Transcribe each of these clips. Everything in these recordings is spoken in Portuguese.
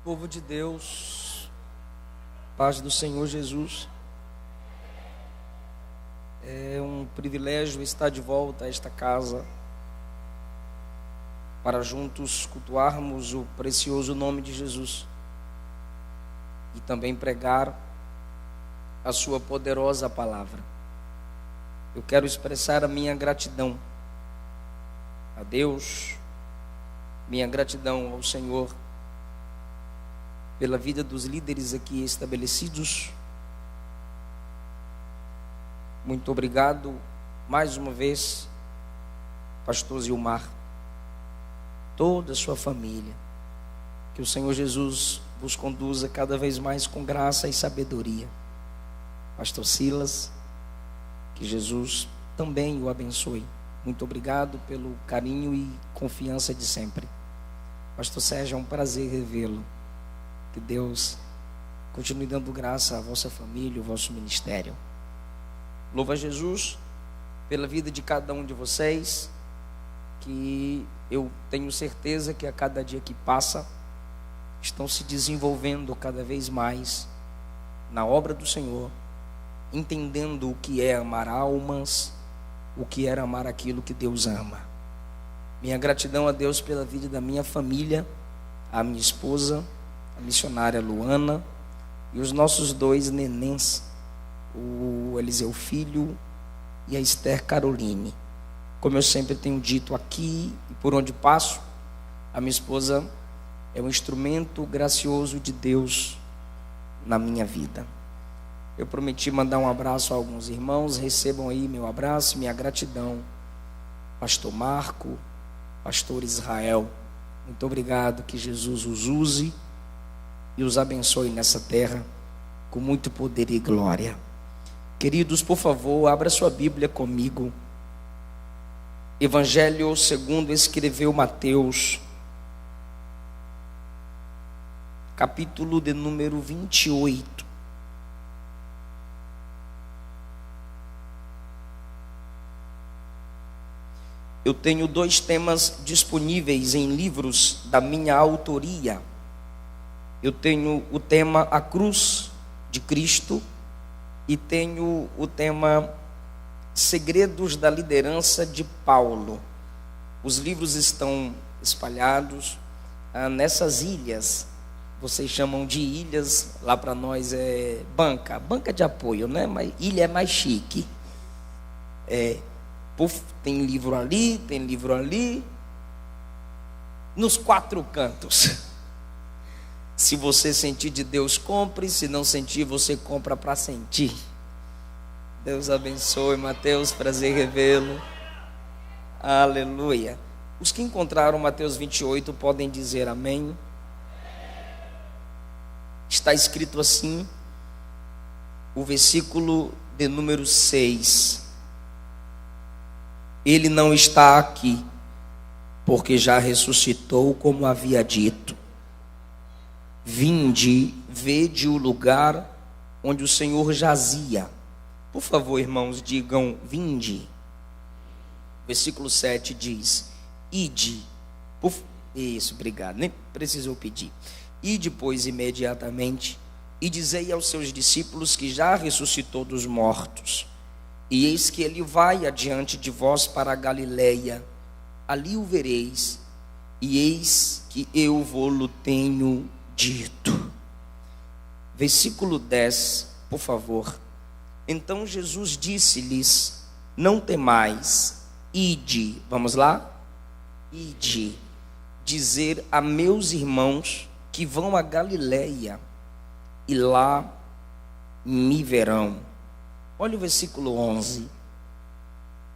Povo de Deus, paz do Senhor Jesus. É um privilégio estar de volta a esta casa para juntos cultuarmos o precioso nome de Jesus e também pregar a sua poderosa palavra. Eu quero expressar a minha gratidão a Deus, minha gratidão ao Senhor pela vida dos líderes aqui estabelecidos. Muito obrigado mais uma vez, pastor Zilmar, toda a sua família. Que o Senhor Jesus vos conduza cada vez mais com graça e sabedoria. Pastor Silas, que Jesus também o abençoe. Muito obrigado pelo carinho e confiança de sempre. Pastor Sérgio, é um prazer revê-lo. Que Deus continue dando graça à vossa família, ao vosso ministério. Louva a Jesus pela vida de cada um de vocês, que eu tenho certeza que a cada dia que passa estão se desenvolvendo cada vez mais na obra do Senhor, entendendo o que é amar almas, o que é amar aquilo que Deus ama. Minha gratidão a Deus pela vida da minha família, a minha esposa, a missionária Luana e os nossos dois nenéns, o Eliseu Filho e a Esther Caroline. Como eu sempre tenho dito aqui e por onde passo, a minha esposa é um instrumento gracioso de Deus na minha vida. Eu prometi mandar um abraço a alguns irmãos, recebam aí meu abraço, minha gratidão. Pastor Marco, pastor Israel, muito obrigado, que Jesus os use e os abençoe nessa terra com muito poder e glória. Queridos, por favor, abra sua Bíblia comigo. Evangelho segundo escreveu Mateus, capítulo de número 28. Eu tenho dois temas disponíveis em livros da minha autoria. Eu tenho o tema A Cruz de Cristo e tenho o tema Segredos da Liderança de Paulo. Os livros estão espalhados nessas ilhas. Vocês chamam de ilhas, lá para nós é banca de apoio, né? Mas ilha é mais chique. Tem livro ali, tem livro ali, nos quatro cantos. Se você sentir de Deus, compre. Se não sentir, você compra para sentir. Deus abençoe. Mateus, prazer revê-lo. Aleluia. Os que encontraram Mateus 28 podem dizer amém. Está escrito assim, o versículo de número 6. Ele não está aqui, porque já ressuscitou, como havia dito. Vinde, vede o lugar onde o Senhor jazia. Por favor, irmãos, digam vinde. Versículo 7 diz: ide. Isso, obrigado, nem precisou pedir. Ide, pois, imediatamente, e dizei aos seus discípulos que já ressuscitou dos mortos. E eis que ele vai adiante de vós para a Galileia, ali o vereis, e eis que eu vô-lo tenho dito. Versículo 10, por favor. Então Jesus disse-lhes: não temais, ide, vamos lá? Ide, dizer a meus irmãos que vão a Galileia, e lá me verão. Olha o versículo 11.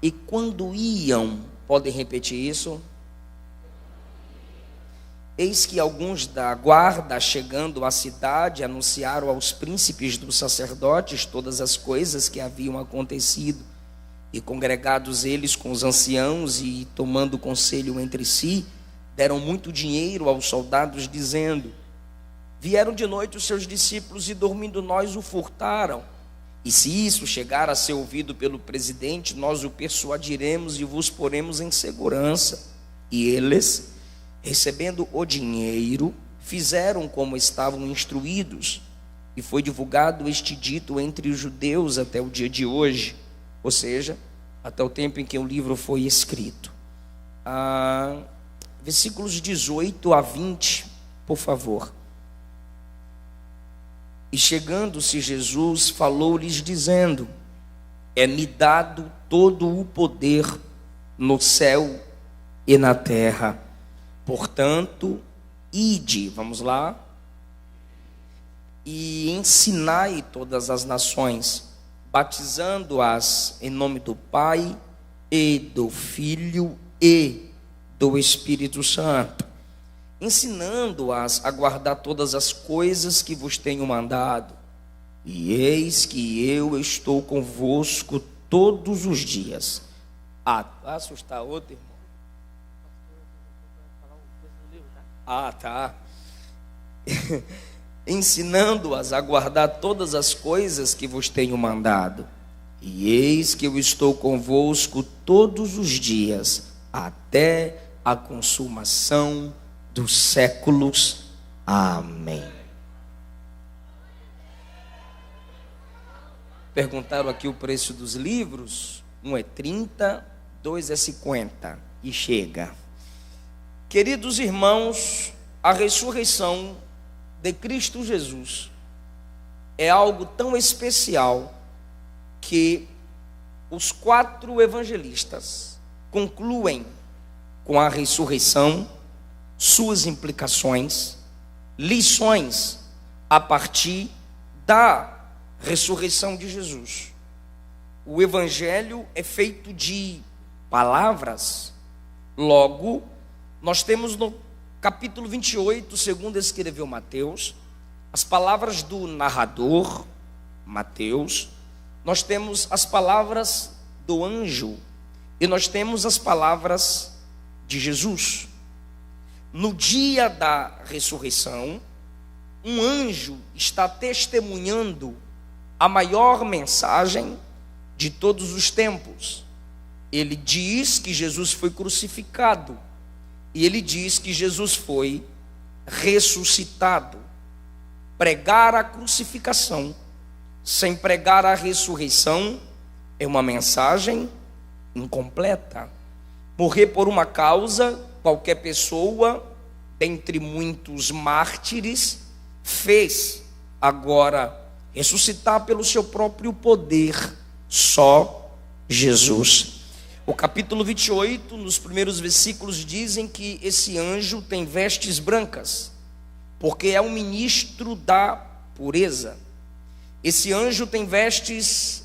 E quando iam, podem repetir isso? Eis que alguns da guarda, chegando à cidade, anunciaram aos príncipes dos sacerdotes todas as coisas que haviam acontecido. E congregados eles com os anciãos e tomando conselho entre si, deram muito dinheiro aos soldados, dizendo: vieram de noite os seus discípulos e dormindo nós o furtaram. E se isso chegar a ser ouvido pelo presidente, nós o persuadiremos e vos poremos em segurança. E eles, recebendo o dinheiro, fizeram como estavam instruídos, e foi divulgado este dito entre os judeus até o dia de hoje, ou seja, até o tempo em que o livro foi escrito. Versículos 18 a 20, por favor. E chegando-se Jesus, falou-lhes dizendo: é-me dado todo o poder no céu e na terra. Portanto, ide, vamos lá, e ensinai todas as nações, batizando-as em nome do Pai e do Filho e do Espírito Santo, ensinando-as a guardar todas as coisas que vos tenho mandado. E eis que eu estou convosco todos os dias. Vai assustar outro, irmão? Tá. Ensinando-as a guardar todas as coisas que vos tenho mandado. E eis que eu estou convosco todos os dias, até a consumação dos séculos. Amém. Perguntaram aqui o preço dos livros. Um é 30, dois é 50. E chega. Queridos irmãos, a ressurreição de Cristo Jesus é algo tão especial que os 4 evangelistas concluem com a ressurreição, suas implicações, lições a partir da ressurreição de Jesus. O evangelho é feito de palavras, logo, nós temos no capítulo 28, segundo escreveu Mateus, as palavras do narrador, Mateus, nós temos as palavras do anjo e nós temos as palavras de Jesus. No dia da ressurreição, um anjo está testemunhando a maior mensagem de todos os tempos. Ele diz que Jesus foi crucificado e ele diz que Jesus foi ressuscitado. Pregar a crucificação sem pregar a ressurreição é uma mensagem incompleta. Morrer por uma causa, qualquer pessoa, dentre muitos mártires, fez. Agora, ressuscitar pelo seu próprio poder, só Jesus. O capítulo 28, nos primeiros versículos, dizem que esse anjo tem vestes brancas, porque é um ministro da pureza. Esse anjo tem vestes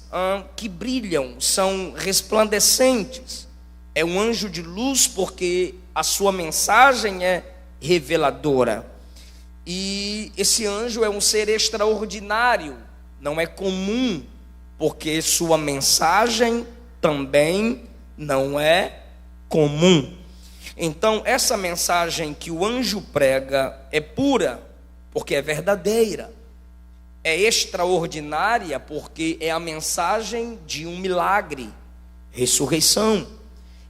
que brilham, são resplandecentes. É um anjo de luz porque a sua mensagem é reveladora. E esse anjo é um ser extraordinário, não é comum, porque sua mensagem também não é comum. Então, essa mensagem que o anjo prega é pura, porque é verdadeira. É extraordinária, porque é a mensagem de um milagre, ressurreição.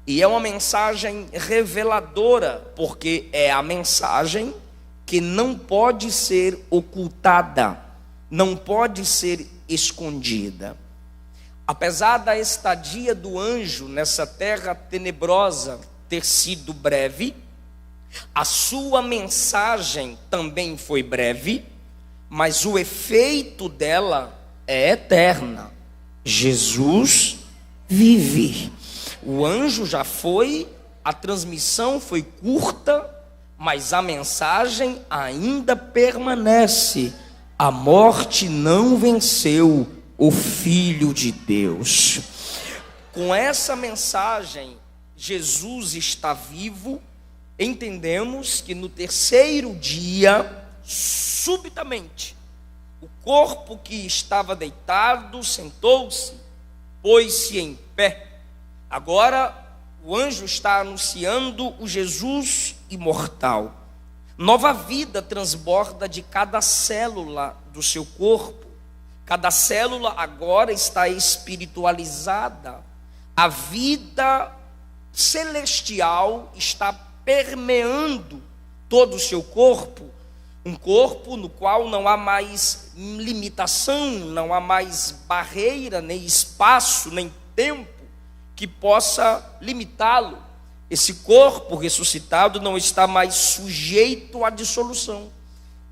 E é uma mensagem reveladora, porque é a mensagem que não pode ser ocultada, não pode ser escondida. Apesar da estadia do anjo nessa terra tenebrosa ter sido breve, a sua mensagem também foi breve, mas o efeito dela é eterna. Jesus vive. O anjo já foi, a transmissão foi curta, mas a mensagem ainda permanece. A morte não venceu o Filho de Deus. Com essa mensagem, Jesus está vivo. Entendemos que no terceiro dia, subitamente, o corpo que estava deitado sentou-se, pôs-se em pé. Agora, o anjo está anunciando o Jesus imortal. Nova vida transborda de cada célula do seu corpo. Cada célula agora está espiritualizada. A vida celestial está permeando todo o seu corpo. Um corpo no qual não há mais limitação, não há mais barreira, nem espaço, nem tempo que possa limitá-lo. Esse corpo ressuscitado não está mais sujeito à dissolução.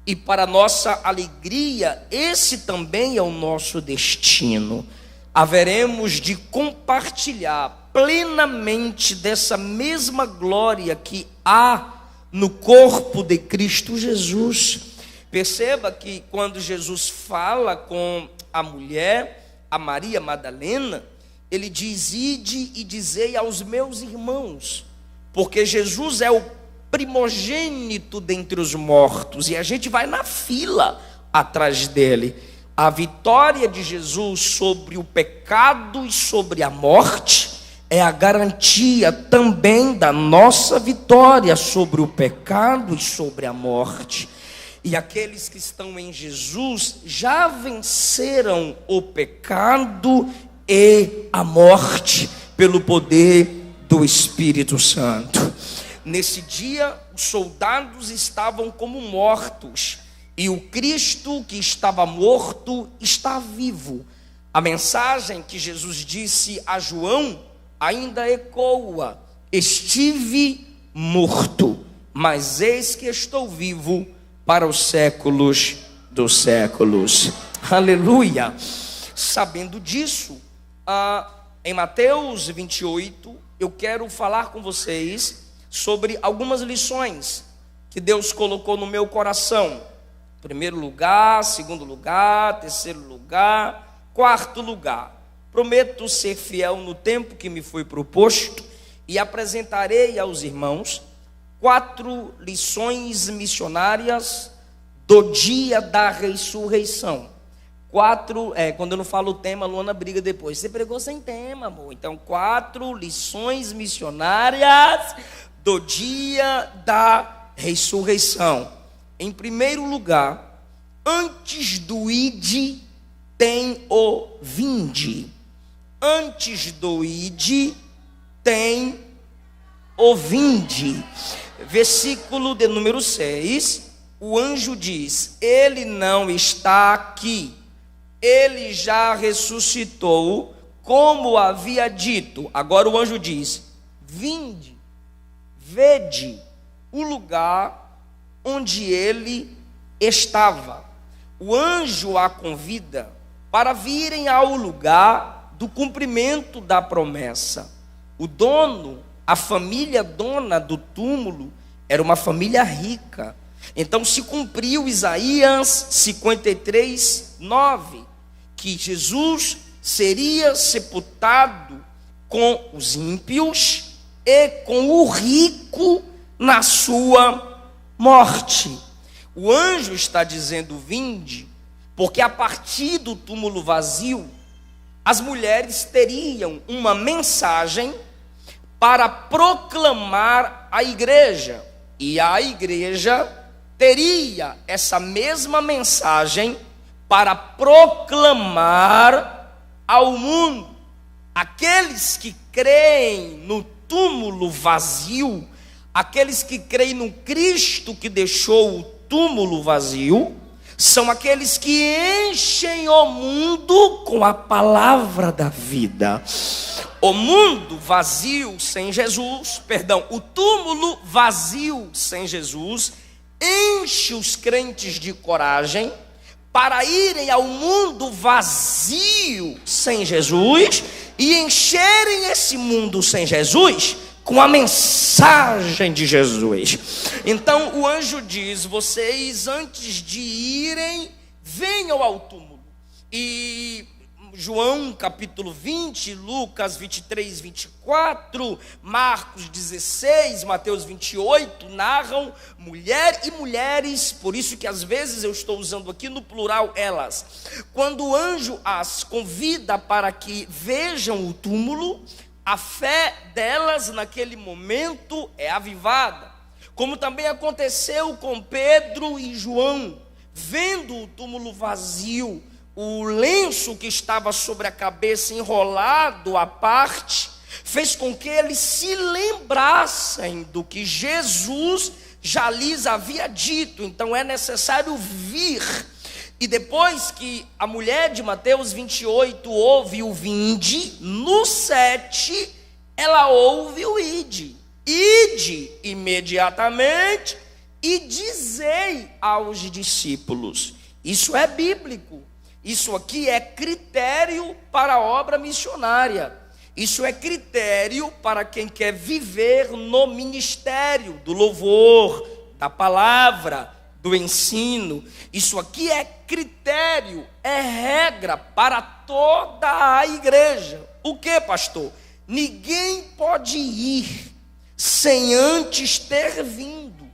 E para nossa alegria, esse também é o nosso destino. Haveremos de compartilhar plenamente dessa mesma glória que há no corpo de Cristo Jesus. Perceba que quando Jesus fala com a mulher, a Maria Madalena, ele diz: ide e dizei aos meus irmãos, porque Jesus é o primogênito dentre os mortos, e a gente vai na fila atrás dele. A vitória de Jesus sobre o pecado e sobre a morte é a garantia também da nossa vitória sobre o pecado e sobre a morte. E aqueles que estão em Jesus já venceram o pecado e a morte pelo poder do Espírito Santo. Nesse dia, os soldados estavam como mortos, e o Cristo que estava morto está vivo. A mensagem que Jesus disse a João ainda ecoa: estive morto, mas eis que estou vivo para os séculos dos séculos. Aleluia! Sabendo disso, em Mateus 28, eu quero falar com vocês sobre algumas lições que Deus colocou no meu coração. Primeiro lugar, segundo lugar, terceiro lugar, quarto lugar. Prometo ser fiel no tempo que me foi proposto e apresentarei aos irmãos 4 lições missionárias do dia da ressurreição. 4, quando eu não falo o tema, a Luana briga depois. Você pregou sem tema, amor. Então, 4 lições missionárias do dia da ressurreição. Em primeiro lugar, antes do ide, tem o vinde. Antes do ide, tem o vinde. Versículo de número 6, o anjo diz: ele não está aqui, ele já ressuscitou, como havia dito. Agora o anjo diz: vinde, vede o lugar onde ele estava. O anjo a convida para virem ao lugar do cumprimento da promessa. O dono, a família dona do túmulo, era uma família rica. Então se cumpriu Isaías 53, 9, que Jesus seria sepultado com os ímpios e com o rico na sua morte. O anjo está dizendo vinde, porque a partir do túmulo vazio, as mulheres teriam uma mensagem para proclamar à igreja, e a igreja teria essa mesma mensagem para proclamar ao mundo. Aqueles que creem no túmulo vazio, aqueles que creem no Cristo que deixou o túmulo vazio, são aqueles que enchem o mundo com a palavra da vida. O mundo vazio sem Jesus, o túmulo vazio sem Jesus, enche os crentes de coragem para irem ao mundo vazio sem Jesus e encherem esse mundo sem Jesus com a mensagem de Jesus. Então o anjo diz: vocês antes de irem, venham ao túmulo. E João capítulo 20, Lucas 23, 24, Marcos 16, Mateus 28, narram mulher e mulheres, por isso que às vezes eu estou usando aqui no plural elas. Quando o anjo as convida para que vejam o túmulo, a fé delas naquele momento é avivada, como também aconteceu com Pedro e João, vendo o túmulo vazio, o lenço que estava sobre a cabeça enrolado à parte, fez com que eles se lembrassem do que Jesus já lhes havia dito, então é necessário vir. E depois que a mulher de Mateus 28 ouve o vinde, no 7, ela ouve o ide. Ide imediatamente e dizei aos discípulos. Isso é bíblico. Isso aqui é critério para a obra missionária. Isso é critério para quem quer viver no ministério do louvor, da palavra, do ensino. Isso aqui é critério, é regra para toda a igreja. O que, pastor? Ninguém pode ir sem antes ter vindo.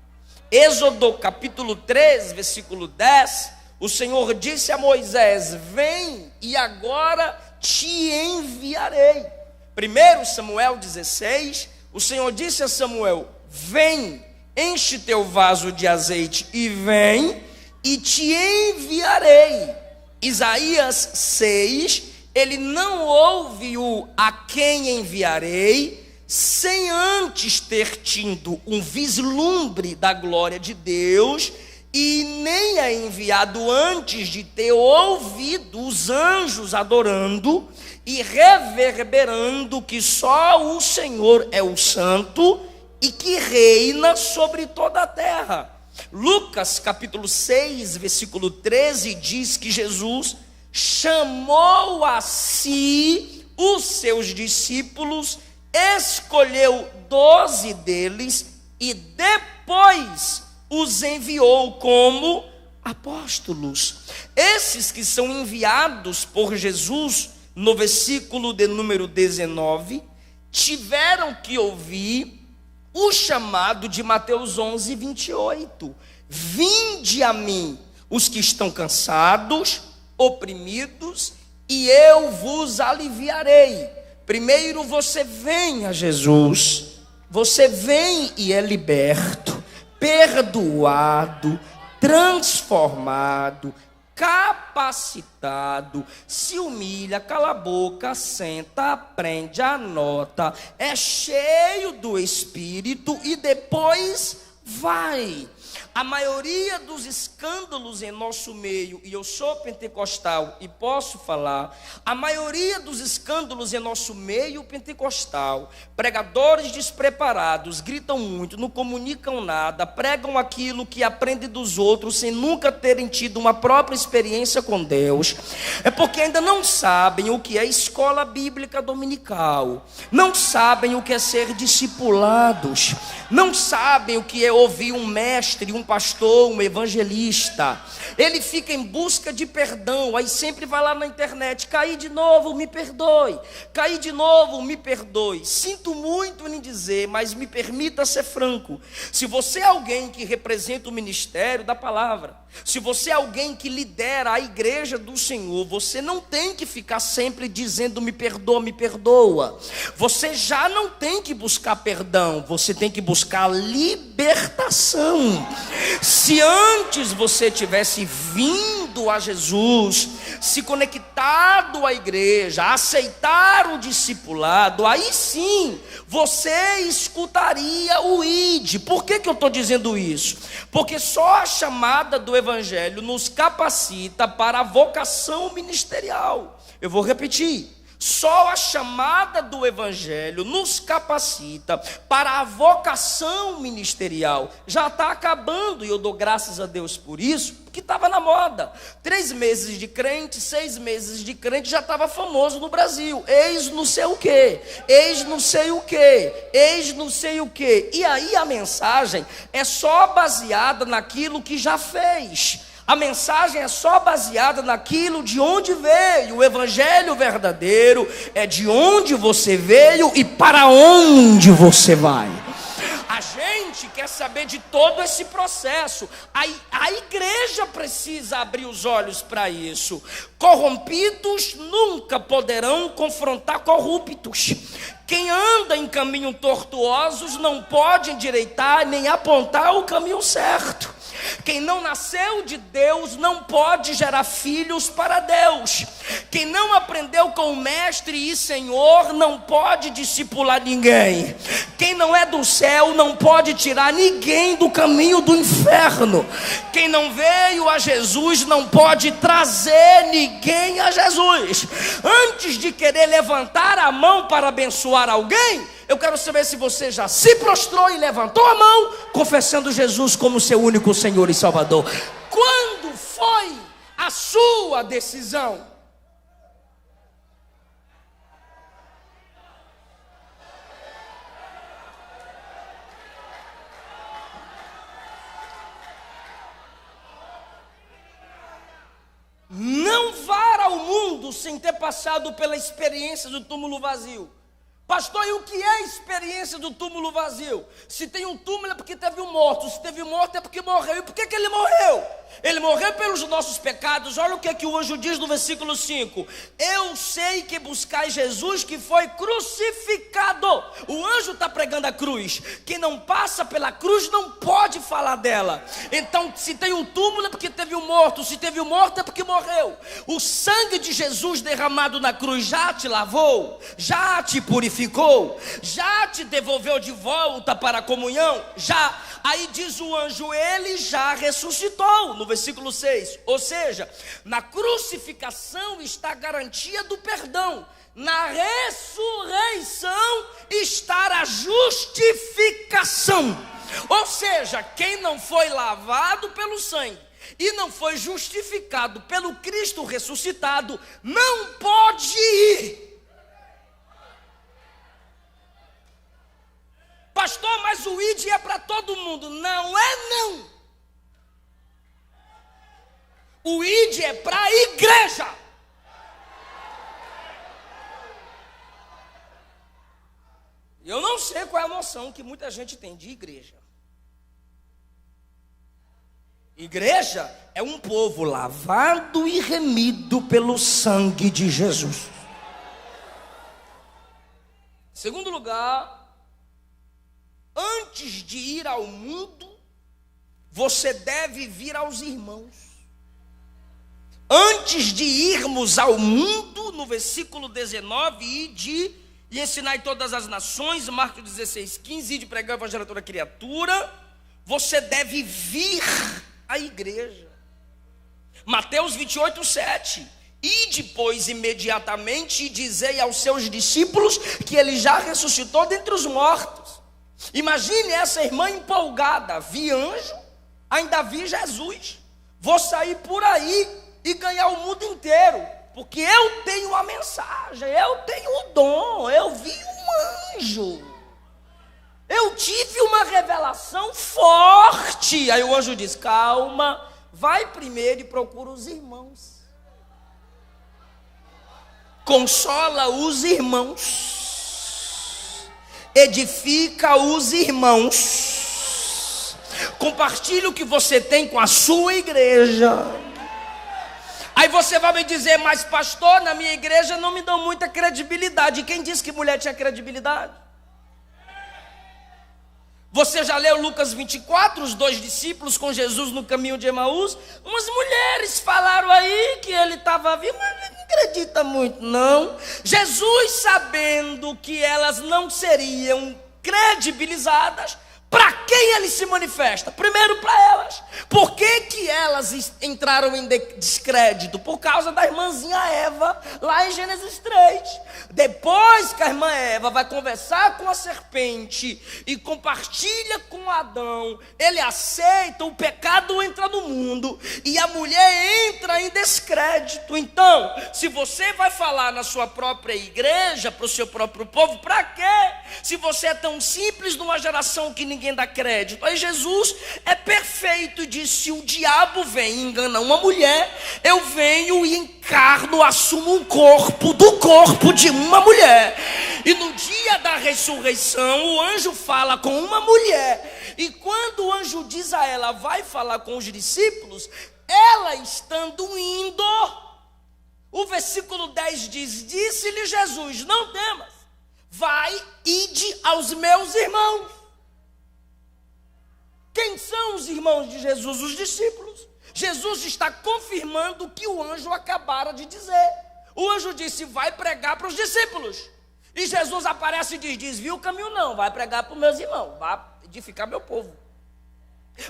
Êxodo capítulo 3, versículo 10, o Senhor disse a Moisés: vem e agora te enviarei. 1 Samuel 16, o Senhor disse a Samuel: vem, enche teu vaso de azeite e vem, e te enviarei. Isaías 6, ele não ouve o a quem enviarei, sem antes ter tido um vislumbre da glória de Deus, e nem é enviado antes de ter ouvido os anjos adorando e reverberando que só o Senhor é o santo e que reina sobre toda a terra. Lucas capítulo 6, versículo 13 diz que Jesus chamou a si os seus discípulos, escolheu 12 deles e depois os enviou como apóstolos. Esses que são enviados por Jesus, no versículo de número 19, tiveram que ouvir o chamado de Mateus 11, 28. Vinde a mim os que estão cansados, oprimidos, e eu vos aliviarei. Primeiro você vem a Jesus, você vem e é liberto, perdoado, transformado, capacitado, se humilha, cala a boca, senta, aprende, anota, é cheio do Espírito e depois vai. A maioria dos escândalos em nosso meio, e eu sou pentecostal e posso falar, a maioria dos escândalos em nosso meio pentecostal, pregadores despreparados, gritam muito, não comunicam nada, pregam aquilo que aprendem dos outros sem nunca terem tido uma própria experiência com Deus, é porque ainda não sabem o que é escola bíblica dominical, não sabem o que é ser discipulados, não sabem o que é ouvir um mestre, um pastor, um evangelista. Ele fica em busca de perdão, aí sempre vai lá na internet: caí de novo, me perdoe, caí de novo, me perdoe. Sinto muito em dizer, mas me permita ser franco, se você é alguém que representa o ministério da palavra, se você é alguém que lidera a igreja do Senhor, você não tem que ficar sempre dizendo me perdoa, você já não tem que buscar perdão, você tem que buscar libertação. Se antes você tivesse vindo a Jesus, se conectado à igreja, aceitar o discipulado, aí sim você escutaria o ide. Por que eu estou dizendo isso? Porque só a chamada do evangelho nos capacita para a vocação ministerial. Eu vou repetir. Só a chamada do evangelho nos capacita para a vocação ministerial. Já está acabando e eu dou graças a Deus por isso, porque estava na moda. 3 meses de crente, 6 meses de crente, já estava famoso no Brasil. Eis não sei o que, eis não sei o que, eis não sei o que. E aí a mensagem é só baseada naquilo que já fez. A mensagem é só baseada naquilo de onde veio. O evangelho verdadeiro é de onde você veio e para onde você vai. A gente quer saber de todo esse processo. A igreja precisa abrir os olhos para isso. Corrompidos nunca poderão confrontar corruptos. Quem anda em caminhos tortuosos não pode endireitar nem apontar o caminho certo. Quem não nasceu de Deus não pode gerar filhos para Deus. Quem não aprendeu com o Mestre e Senhor não pode discipular ninguém. Quem não é do céu não pode tirar ninguém do caminho do inferno. Quem não veio a Jesus não pode trazer ninguém a Jesus. Antes de querer levantar a mão para abençoar alguém, eu quero saber se você já se prostrou e levantou a mão, confessando Jesus como seu único Senhor e Salvador. Quando foi a sua decisão? Não vá ao mundo sem ter passado pela experiência do túmulo vazio. Pastor, e o que é a experiência do túmulo vazio? Se tem um túmulo é porque teve um morto. Se teve morto é porque morreu. E por que ele morreu? Ele morreu pelos nossos pecados. Olha o que o anjo diz no versículo 5. Eu sei que buscais Jesus que foi crucificado. O anjo está pregando a cruz. Quem não passa pela cruz não pode falar dela. Então, se tem um túmulo é porque teve um morto. Se teve um morto é porque morreu. O sangue de Jesus derramado na cruz já te lavou? Já te purificou? Já te devolveu de volta para a comunhão? Já. Aí diz o anjo, ele já ressuscitou, no versículo 6. Ou seja, na crucificação está a garantia do perdão. Na ressurreição está a justificação. Ou seja, quem não foi lavado pelo sangue e não foi justificado pelo Cristo ressuscitado, não pode ir. Pastor, mas o ID é para todo mundo. Não é não. O ID é para a igreja. Eu não sei qual é a noção que muita gente tem de igreja. Igreja é um povo lavado e remido pelo sangue de Jesus. Em segundo lugar, antes de ir ao mundo, você deve vir aos irmãos. Antes de irmos ao mundo, no versículo 19, e ensinai todas as nações, Marcos 16, 15, e de pregar o evangelho a toda criatura, você deve vir à igreja. Mateus 28, 7. E depois, imediatamente, dizei aos seus discípulos que ele já ressuscitou dentre os mortos. Imagine essa irmã empolgada, vi anjo, ainda vi Jesus, vou sair por aí e ganhar o mundo inteiro, porque eu tenho a mensagem, eu tenho o dom, eu vi um anjo, eu tive uma revelação forte. Aí o anjo diz, calma, vai primeiro e procura os irmãos, consola os irmãos, edifica os irmãos, compartilha o que você tem com a sua igreja. Aí você vai me dizer, mas pastor, na minha igreja não me dão muita credibilidade. E quem disse que mulher tinha credibilidade? Você já leu Lucas 24, os 2 discípulos com Jesus no caminho de Emaús? Umas mulheres falaram aí que ele estava vivo, mas não acredita muito não. Jesus, sabendo que elas não seriam credibilizadas, para quem ele se manifesta? Primeiro para elas. Por que elas entraram em descrédito? Por causa da irmãzinha Eva, lá em Gênesis 3. Depois que a irmã Eva vai conversar com a serpente e compartilha com Adão, ele aceita, o pecado entra no mundo e a mulher entra em descrédito. Então, se você vai falar na sua própria igreja, para o seu próprio povo, para quê? Se você é tão simples numa geração que ninguém dá crédito. Aí Jesus é perfeito e diz, se o diabo vem e engana uma mulher, eu venho e encarno, assumo um corpo do corpo de uma mulher. E no dia da ressurreição, o anjo fala com uma mulher. E quando o anjo diz a ela, vai falar com os discípulos, ela estando indo, o versículo 10 diz, disse-lhe Jesus, não temas, vai, ide aos meus irmãos. Quem são os irmãos de Jesus? Os discípulos. Jesus está confirmando o que o anjo acabara de dizer. O anjo disse: vai pregar para os discípulos. E Jesus aparece e diz: desvia o caminho não, vai pregar para os meus irmãos, vai edificar meu povo,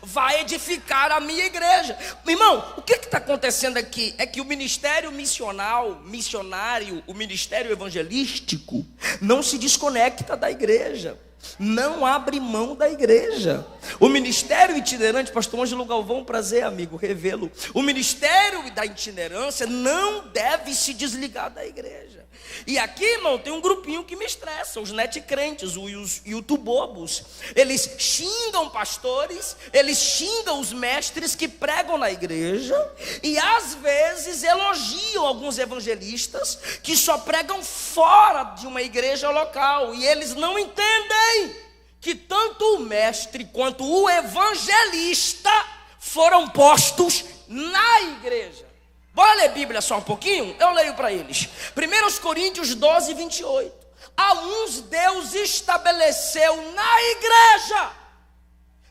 vai edificar a minha igreja. Irmão, o que está acontecendo aqui? É que o ministério missionário, o ministério evangelístico não se desconecta da igreja, não abre mão da igreja. O ministério itinerante, pastor Ângelo Galvão, prazer amigo, revê-lo. O ministério da itinerância não deve se desligar da igreja. E aqui, irmão, tem um grupinho que me estressa, os netcrentes, os youtubobos. Eles xingam pastores, eles xingam os mestres que pregam na igreja, e às vezes elogiam alguns evangelistas que só pregam fora de uma igreja local. E eles não entendem que tanto o mestre quanto o evangelista foram postos na igreja. Bora ler Bíblia só um pouquinho? Eu leio para eles. 1 Coríntios 12, 28. A uns Deus estabeleceu na igreja,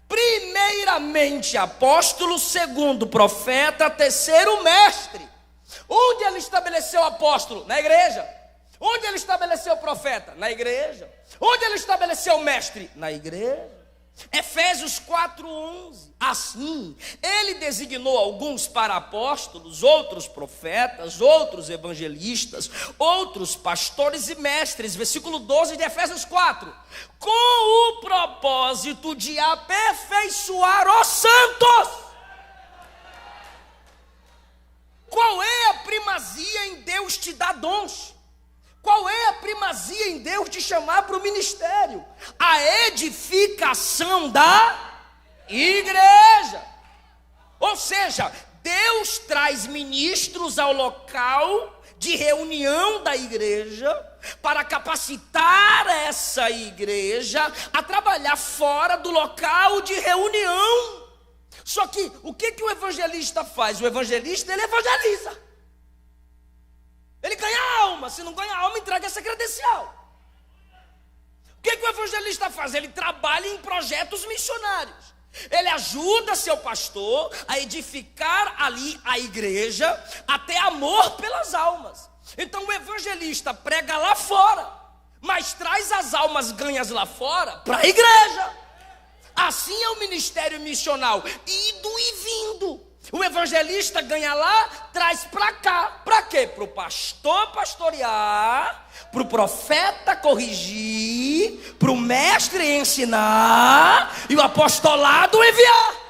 primeiramente apóstolo, segundo profeta, terceiro mestre. Onde ele estabeleceu apóstolo? Na igreja. Onde ele estabeleceu profeta? Na igreja. Onde ele estabeleceu mestre? Na igreja. Efésios 4:11. Assim, ele designou alguns para apóstolos, outros profetas, outros evangelistas, outros pastores e mestres. Versículo 12 de Efésios 4. Com o propósito de aperfeiçoar os santos. Qual é a primazia em Deus te dar dons? Qual é a primazia em Deus te chamar para o ministério? A edificação da igreja. Ou seja, Deus traz ministros ao local de reunião da igreja para capacitar essa igreja a trabalhar fora do local de reunião. Só que o que o evangelista faz? O evangelista, ele evangeliza. Ele ganha alma. Se não ganha alma, entrega essa credencial. O que o evangelista faz? Ele trabalha em projetos missionários. Ele ajuda seu pastor a edificar ali a igreja, até amor pelas almas. Então o evangelista prega lá fora, mas traz as almas ganhas lá fora para a igreja. Assim é o ministério missional, indo e vindo. O evangelista ganha lá, traz para cá. Para quê? Para o pastor pastorear, para o profeta corrigir, para o mestre ensinar e o apostolado enviar.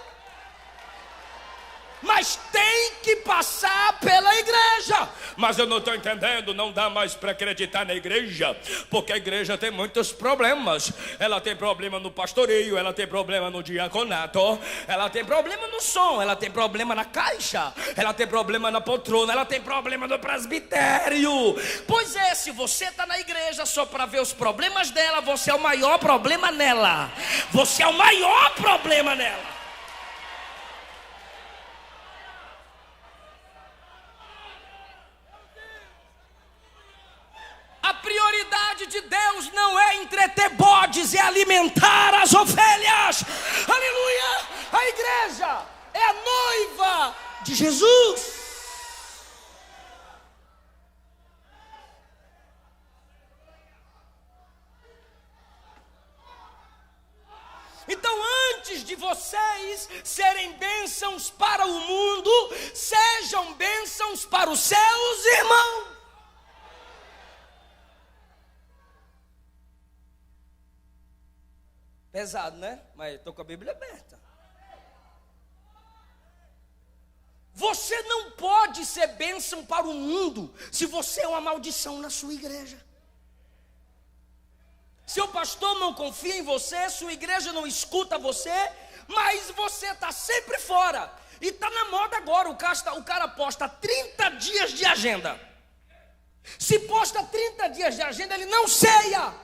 Mas tem que passar pela igreja. Mas eu não estou entendendo, não dá mais para acreditar na igreja, porque a igreja tem muitos problemas. Ela tem problema no pastoreio, ela tem problema no diaconato, ela tem problema no som, ela tem problema na caixa, ela tem problema na poltrona, ela tem problema no presbitério. Pois é, se você está na igreja só para ver os problemas dela, você é o maior problema nela. Você é o maior problema nela. A prioridade de Deus não é entreter bodes, é alimentar as ovelhas. Aleluia! A igreja é a noiva de Jesus. Então, antes de vocês serem bênçãos para o mundo, sejam bênçãos para os seus irmãos. Pesado, né? Mas estou com a Bíblia aberta. Você não pode ser bênção para o mundo se você é uma maldição na sua igreja. Seu pastor não confia em você, sua igreja não escuta você, mas você está sempre fora. E está na moda agora, o cara posta 30 dias de agenda. Se posta 30 dias de agenda, ele não ceia.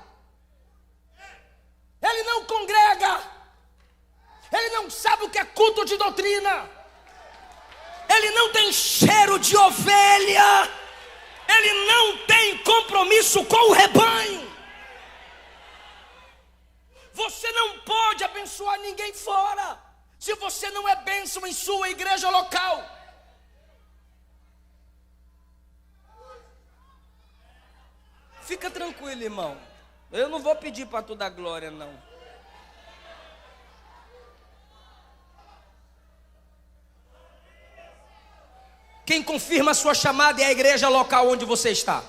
Ele não congrega, ele não sabe o que é culto de doutrina, ele não tem cheiro de ovelha, ele não tem compromisso com o rebanho. Você não pode abençoar ninguém fora. se você não é bênção em sua igreja local. Fica tranquilo, irmão. Eu não vou pedir para tu dar glória, não. Quem confirma a sua chamada é a igreja local onde você está.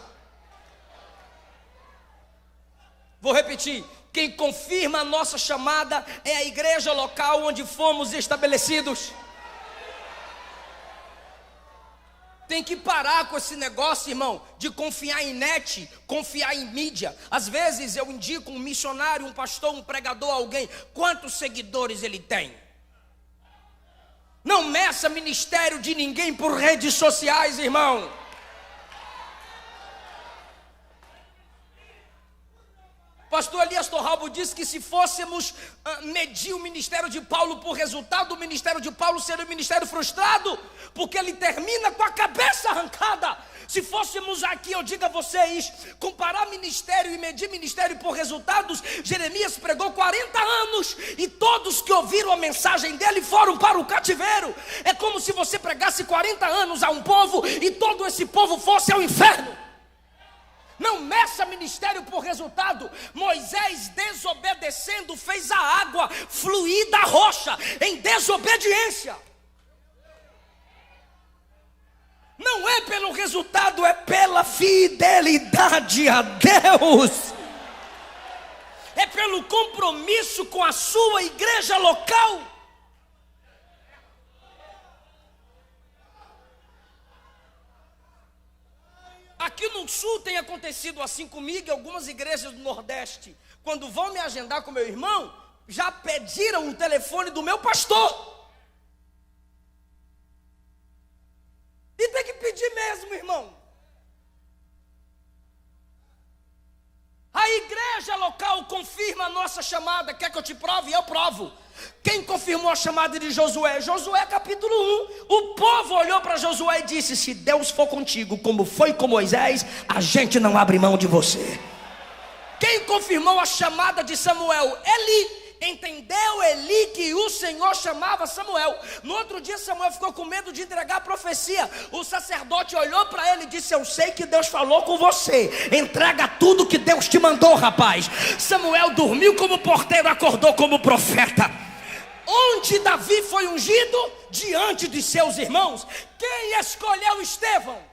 Vou repetir. Quem confirma a nossa chamada é a igreja local onde fomos estabelecidos. Tem que parar com esse negócio, irmão, de confiar em net, confiar em mídia. Às vezes eu indico um missionário, um pastor, um pregador, alguém. Quantos seguidores ele tem? Não meça ministério de ninguém por redes sociais, irmão. Pastor Elias Torralbo disse que se fôssemos medir o ministério de Paulo por resultado, o ministério de Paulo seria um ministério frustrado, porque ele termina com a cabeça arrancada. Se fôssemos aqui, eu digo a vocês, comparar ministério e medir ministério por resultados, Jeremias pregou 40 anos, e todos que ouviram a mensagem dele foram para o cativeiro. É como se você pregasse 40 anos a um povo, e todo esse povo fosse ao inferno. Não meça ministério por resultado. Moisés, desobedecendo, fez a água fluir da rocha, em desobediência. Não é pelo resultado, é pela fidelidade a Deus. É pelo compromisso com a sua igreja local. Aqui no sul tem acontecido assim comigo, e algumas igrejas do Nordeste, quando vão me agendar com meu irmão, já pediram o telefone do meu pastor. E tem que pedir mesmo, irmão. A igreja local confirma a nossa chamada. Quer que eu te prove? Eu provo. Quem confirmou a chamada de Josué? Josué capítulo 1. O povo olhou para Josué e disse: se Deus for contigo, como foi com Moisés, a gente não abre mão de você. Quem confirmou a chamada de Samuel? Eli. Entendeu Eli que o Senhor chamava Samuel. No outro dia Samuel ficou com medo de entregar a profecia. O sacerdote olhou para ele e disse: eu sei que Deus falou com você, entrega tudo que Deus te mandou, rapaz. Samuel dormiu como porteiro, acordou como profeta. Onde Davi foi ungido? Diante de seus irmãos. Quem escolheu Estevão?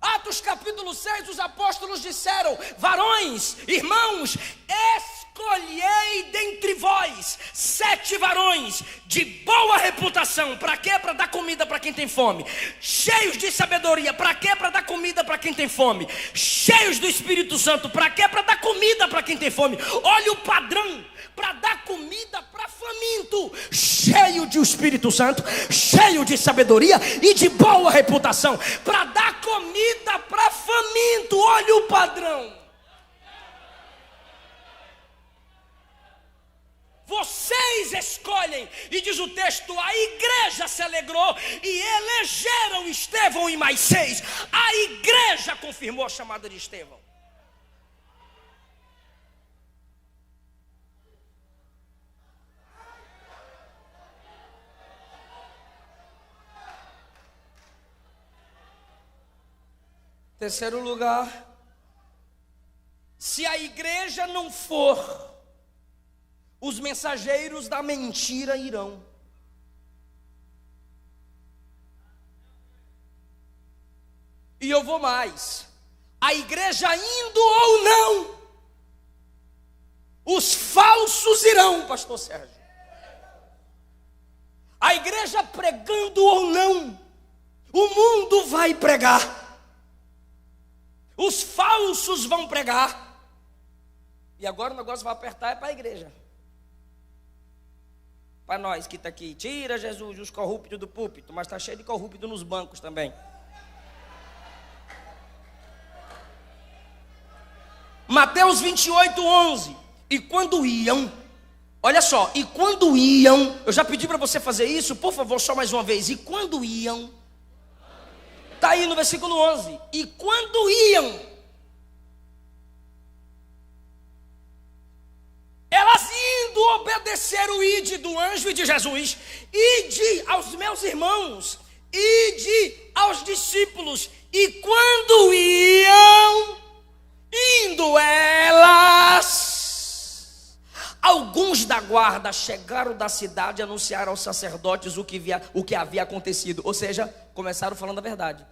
Atos capítulo 6, os apóstolos disseram: varões, irmãos, escolhei dentre vós 7 varões de boa reputação. Para quê? Para dar comida para quem tem fome. Cheios de sabedoria. Para quê? Para dar comida para quem tem fome. Cheios do Espírito Santo. Para quê? Para dar comida para quem tem fome. Olha o padrão: para dar comida para faminto, cheio de Espírito Santo, cheio de sabedoria e de boa reputação. Para dar comida para faminto, olha o padrão. Vocês escolhem, e diz o texto, a igreja se alegrou e elegeram Estevão e mais 6. A igreja confirmou a chamada de Estevão. Terceiro lugar, se a igreja não for, os mensageiros da mentira irão. E eu vou mais: a igreja indo ou não, os falsos irão, pastor Sérgio. A igreja pregando ou não, o mundo vai pregar. Os falsos vão pregar. E agora o negócio vai apertar é para a igreja. Para nós que está aqui: tira, Jesus, os corruptos do púlpito. Mas está cheio de corrupto nos bancos também. Mateus 28:11. E quando iam, olha só, e quando iam, eu já pedi para você fazer isso, por favor, só mais uma vez. E quando iam, está aí no versículo 11. E quando iam, elas indo obedecer o ide do anjo e de Jesus, ide aos meus irmãos, ide aos discípulos. E quando indo elas, alguns da guarda chegaram da cidade e anunciaram aos sacerdotes o que havia acontecido. Ou seja, começaram falando a verdade.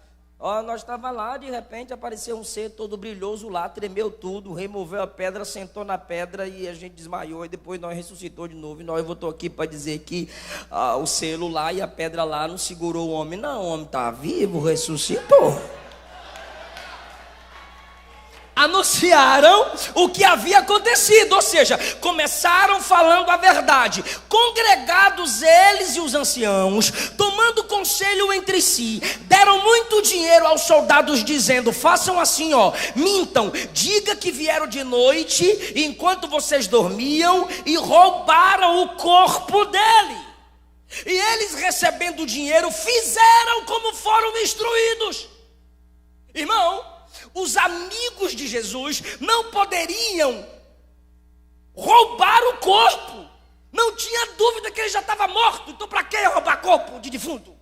Nós estávamos lá, de repente apareceu um ser todo brilhoso lá, tremeu tudo, removeu a pedra, sentou na pedra e a gente desmaiou. E depois nós ressuscitou de novo. E nós voltou aqui para dizer que o selo lá e a pedra lá não segurou o homem. Não, o homem está vivo, ressuscitou. Anunciaram o que havia acontecido, ou seja, começaram falando a verdade. Congregados eles e os anciãos, tomando conselho entre si, deram muito dinheiro aos soldados, dizendo: façam assim, mintam, diga que vieram de noite, enquanto vocês dormiam, e roubaram o corpo dele. E eles, recebendo o dinheiro, fizeram como foram instruídos. Irmão, os amigos de Jesus não poderiam roubar o corpo. Não tinha dúvida que ele já estava morto. Então para que roubar corpo de defunto?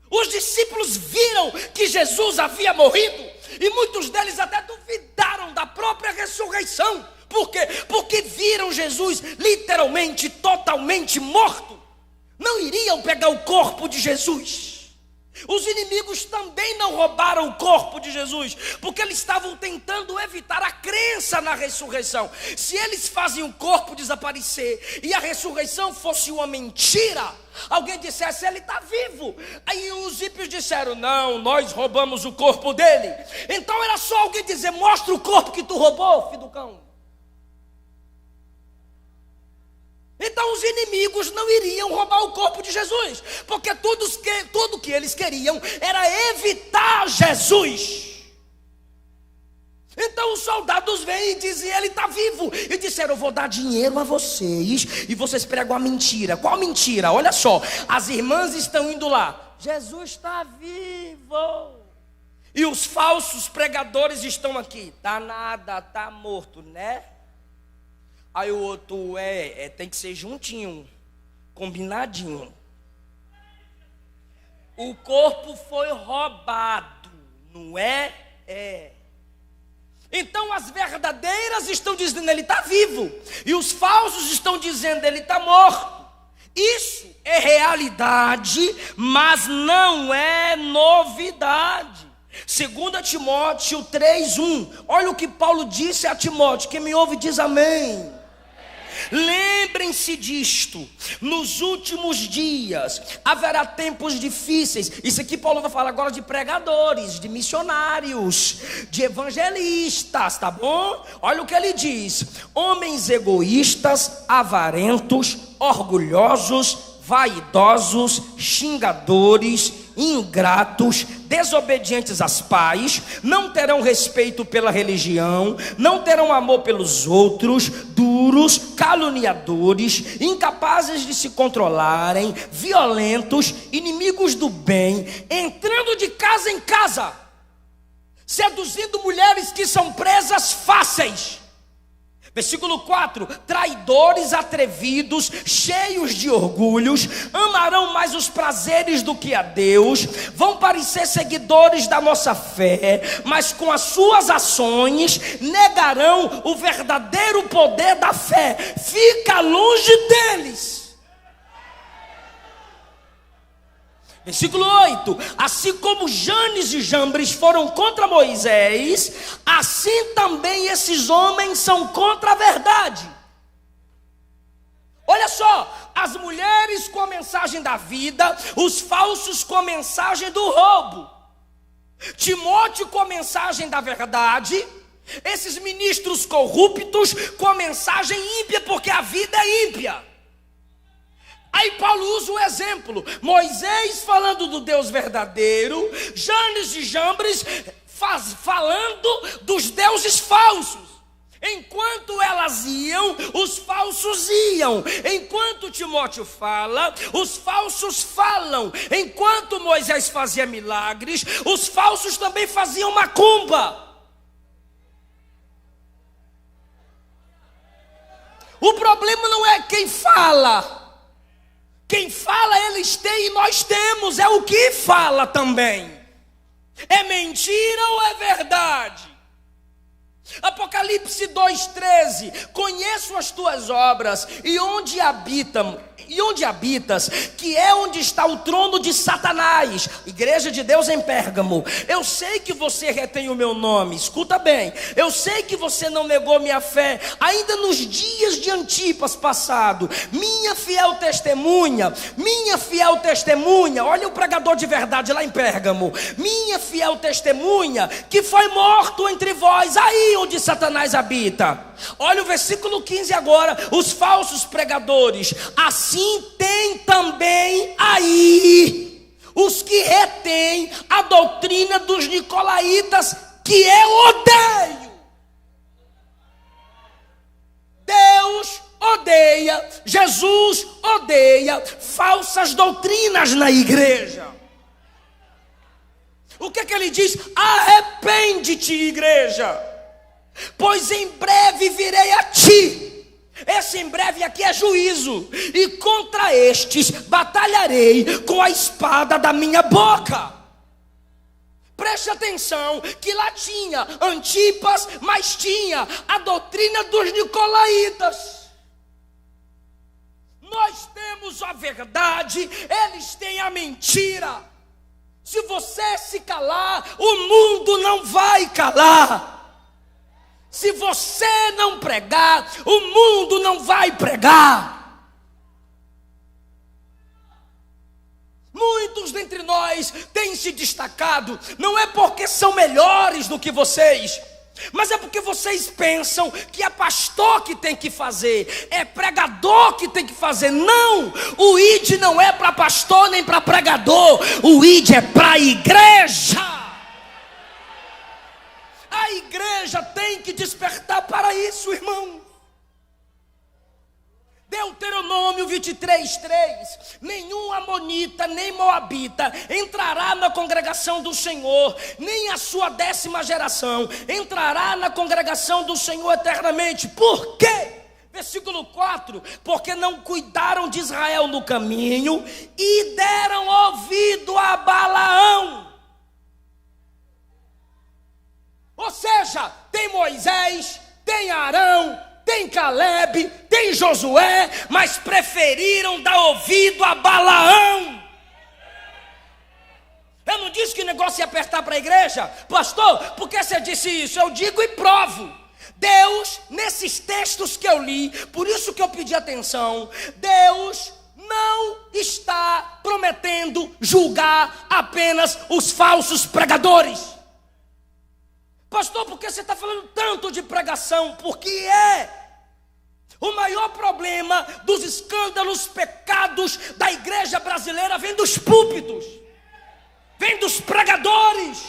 Os discípulos viram que Jesus havia morrido. E muitos deles até duvidaram da própria ressurreição. Por quê? Porque viram Jesus literalmente, totalmente morto. Não iriam pegar o corpo de Jesus. Os inimigos também não roubaram o corpo de Jesus, porque eles estavam tentando evitar a crença na ressurreição. Se eles fazem o corpo desaparecer e a ressurreição fosse uma mentira, alguém dissesse: ele está vivo. Aí os ímpios disseram: não, nós roubamos o corpo dele. Então era só alguém dizer: mostra o corpo que tu roubou, filho do cão. Então os inimigos não iriam roubar o corpo de Jesus, porque tudo que eles queriam era evitar Jesus. Então os soldados vêm e dizem: ele está vivo. E disseram: eu vou dar dinheiro a vocês, e vocês pregam a mentira. Qual mentira? Olha só, as irmãs estão indo lá: Jesus está vivo. E os falsos pregadores estão aqui: tá nada, tá morto, né? Aí o outro, tem que ser juntinho, combinadinho. O corpo foi roubado, não é? Então as verdadeiras estão dizendo: ele está vivo. E os falsos estão dizendo: ele está morto. Isso é realidade, mas não é novidade. 2 Timóteo 3:1. Olha o que Paulo disse a Timóteo. Quem me ouve diz amém. Lembrem-se disto: nos últimos dias haverá tempos difíceis. Isso aqui Paulo vai falar agora de pregadores, de missionários, de evangelistas, tá bom? Olha o que ele diz: homens egoístas, avarentos, orgulhosos, vaidosos, xingadores, ingratos, desobedientes aos pais, não terão respeito pela religião, não terão amor pelos outros, duros, caluniadores, incapazes de se controlarem, violentos, inimigos do bem, entrando de casa em casa, seduzindo mulheres que são presas fáceis. Versículo 4: traidores, atrevidos, cheios de orgulhos, amarão mais os prazeres do que a Deus, vão parecer seguidores da nossa fé, mas com as suas ações negarão o verdadeiro poder da fé. Fica longe deles. Versículo 8: assim como Janes e Jambres foram contra Moisés, assim também esses homens são contra a verdade. Olha só, as mulheres com a mensagem da vida, os falsos com a mensagem do roubo, Timóteo com a mensagem da verdade, esses ministros corruptos com a mensagem ímpia, porque a vida é ímpia. Aí Paulo usa o exemplo: Moisés falando do Deus verdadeiro, Janes e Jambres falando dos deuses falsos. Enquanto elas iam, os falsos iam. Enquanto Timóteo fala, os falsos falam. Enquanto Moisés fazia milagres, os falsos também faziam macumba. O problema não é quem fala. Quem fala eles têm e nós temos, é o que fala também. É mentira ou é verdade? Apocalipse 2,13: conheço as tuas obras e onde habitas, que é onde está o trono de Satanás. Igreja de Deus em Pérgamo, eu sei que você retém o meu nome, escuta bem, eu sei que você não negou minha fé, ainda nos dias de Antipas passado, minha fiel testemunha, olha o pregador de verdade lá em Pérgamo, minha fiel testemunha, que foi morto entre vós, aí onde Satanás habita. Olha o versículo 15 agora, os falsos pregadores, assim tem também aí os que retêm a doutrina dos nicolaítas, que eu odeio. Deus odeia, Jesus odeia falsas doutrinas na igreja. O que é que ele diz? Arrepende-te, igreja, pois em breve virei a ti. Esse em breve aqui é juízo, e contra estes batalharei com a espada da minha boca. Preste atenção que lá tinha Antipas, mas tinha a doutrina dos nicolaítas. Nós temos a verdade, eles têm a mentira. Se você se calar, o mundo não vai calar. Se você não pregar, o mundo não vai pregar. Muitos dentre nós têm se destacado, não é porque são melhores do que vocês, mas é porque vocês pensam que é pastor que tem que fazer, é pregador que tem que fazer. Não, o ID não é para pastor nem para pregador, o ID é para a igreja. A igreja tem que despertar para isso, irmão. Deuteronômio 23:3: nenhum amonita nem moabita entrará na congregação do Senhor, nem a sua 10ª geração entrará na congregação do Senhor eternamente. Por quê? Versículo 4: porque não cuidaram de Israel no caminho e deram ouvido a Balaão. Ou seja, tem Moisés, tem Arão, tem Caleb, tem Josué, mas preferiram dar ouvido a Balaão. Eu não disse que o negócio ia apertar para a igreja, pastor, por que você disse isso? Eu digo e provo. Deus, nesses textos que eu li, por isso que eu pedi atenção, Deus não está prometendo julgar apenas os falsos pregadores. Pastor, por que você está falando tanto de pregação? Porque o maior problema dos escândalos, pecados da igreja brasileira vem dos púlpitos, vem dos pregadores.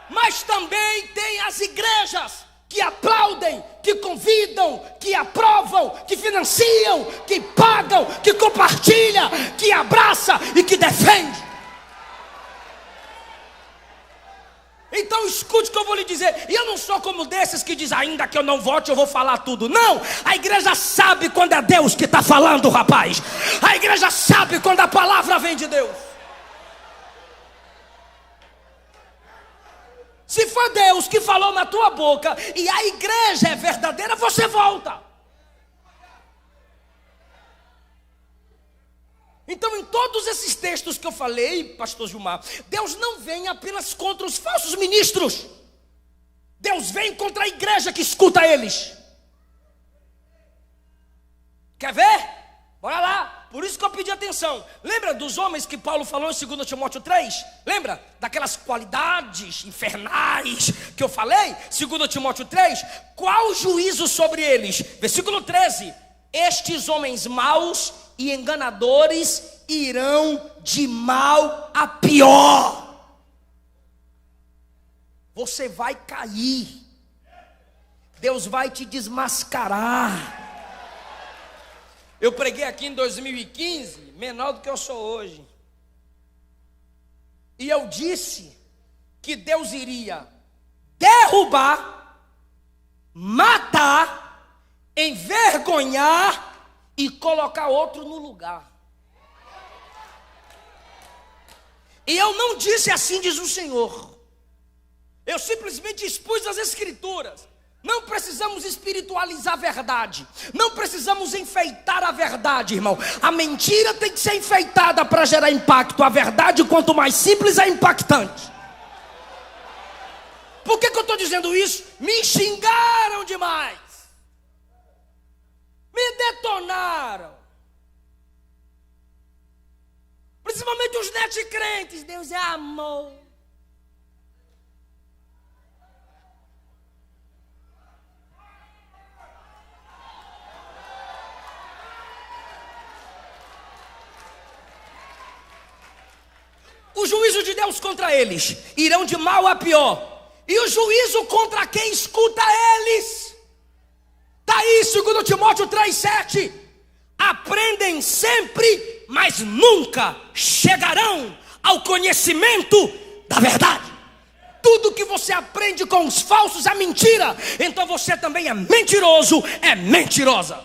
Mas também tem as igrejas que aplaudem, que convidam, que aprovam, que financiam, que pagam, que compartilham, que abraça e que defende. Então escute o que eu vou lhe dizer. E eu não sou como desses que diz, ainda que eu não vote eu vou falar tudo. Não, a igreja sabe quando é Deus que está falando, rapaz. A igreja sabe quando a palavra vem de Deus. Se for Deus que falou na tua boca e a igreja é verdadeira, você volta. Então, em todos esses textos que eu falei, pastor Gilmar, Deus não vem apenas contra os falsos ministros. Deus vem contra a igreja que escuta eles. Quer ver? Bora lá. Por isso que eu pedi atenção. Lembra dos homens que Paulo falou em 2 Timóteo 3? Lembra daquelas qualidades infernais que eu falei? 2 Timóteo 3. Qual o juízo sobre eles? Versículo 13. Estes homens maus e enganadores irão de mal a pior. Você vai cair. Deus vai te desmascarar. Eu preguei aqui em 2015, menor do que eu sou hoje. E eu disse que Deus iria derrubar matar, envergonhar e colocar outro no lugar. E eu não disse assim, diz o Senhor. Eu simplesmente expus as Escrituras. Não precisamos espiritualizar a verdade. Não precisamos enfeitar a verdade, irmão. A mentira tem que ser enfeitada para gerar impacto. A verdade, quanto mais simples, é impactante. Por que eu estou dizendo isso? Me xingaram demais. Me detonaram. Principalmente os net-crentes. Deus é amor. O juízo de Deus contra eles irão de mal a pior. E o juízo contra quem escuta eles. Está aí 2 Timóteo 3,7. Aprendem sempre, mas nunca chegarão ao conhecimento da verdade. Tudo que você aprende com os falsos é mentira. Então você também é mentiroso, é mentirosa.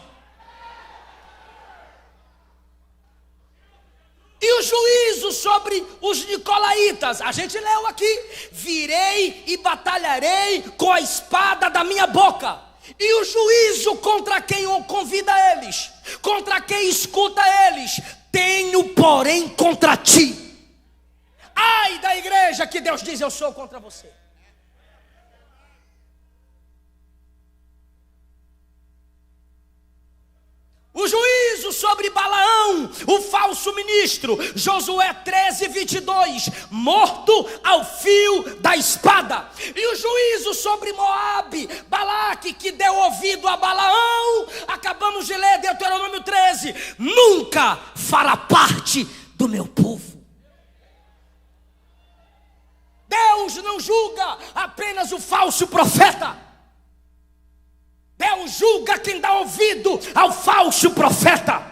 E o juízo sobre os nicolaítas, a gente leu aqui: virei e batalharei com a espada da minha boca. E o juízo contra quem convida eles, contra quem escuta eles: tenho porém contra ti. Ai da igreja que Deus diz: eu sou contra você. O juízo sobre Balaão, o falso ministro, Josué 13:22, morto ao fio da espada. E o juízo sobre Moabe, Balaque, que deu ouvido a Balaão, acabamos de ler Deuteronômio 13, nunca fará parte do meu povo. Deus não julga apenas o falso profeta. Deus julga quem dá ouvido ao falso profeta.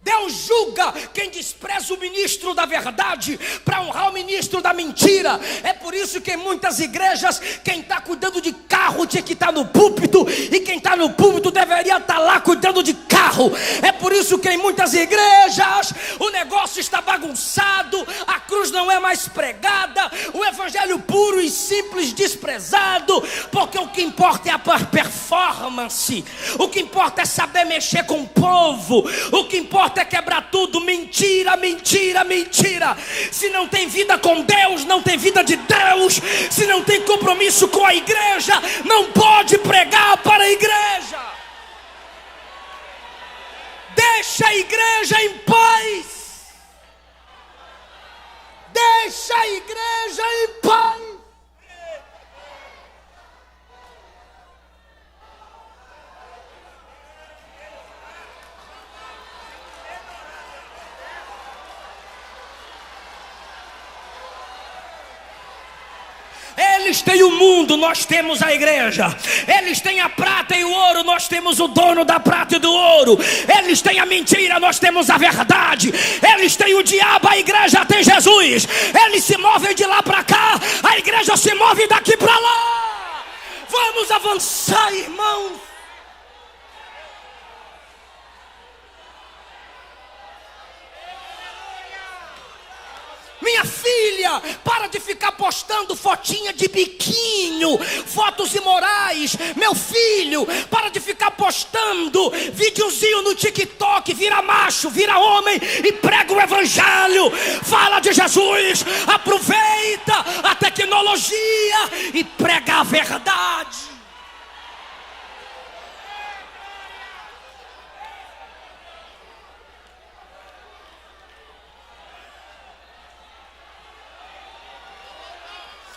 Deus julga quem despreza o ministro da verdade para honrar o ministro da mentira. É por isso que em muitas igrejas, quem está cuidando de carro tinha que estar no púlpito, e quem está no púlpito deveria estar lá cuidando de carro. É por isso que em muitas igrejas o negócio está bagunçado, a cruz não é mais pregada, o evangelho puro e simples desprezado, porque o que importa é a performance, o que importa é saber mexer com o povo, o que importa é quebrar tudo. Mentira, mentira, mentira. Se não tem vida com Deus, não tem vida de Deus. Se não tem compromisso com a igreja, não pode pregar para a igreja. Deixa a igreja em paz. Deixa a igreja em paz. Eles têm o mundo, nós temos a igreja. Eles têm a prata e o ouro, nós temos o dono da prata e do ouro. Eles têm a mentira, nós temos a verdade. Eles têm o diabo, a igreja tem Jesus. Eles se movem de lá para cá, a igreja se move daqui para lá. Vamos avançar, irmãos. Minha filha, para de ficar postando fotinha de biquinho, fotos imorais. Meu filho, para de ficar postando videozinho no TikTok. Vira macho, vira homem e prega o evangelho. Fala de Jesus, aproveita a tecnologia e prega a verdade.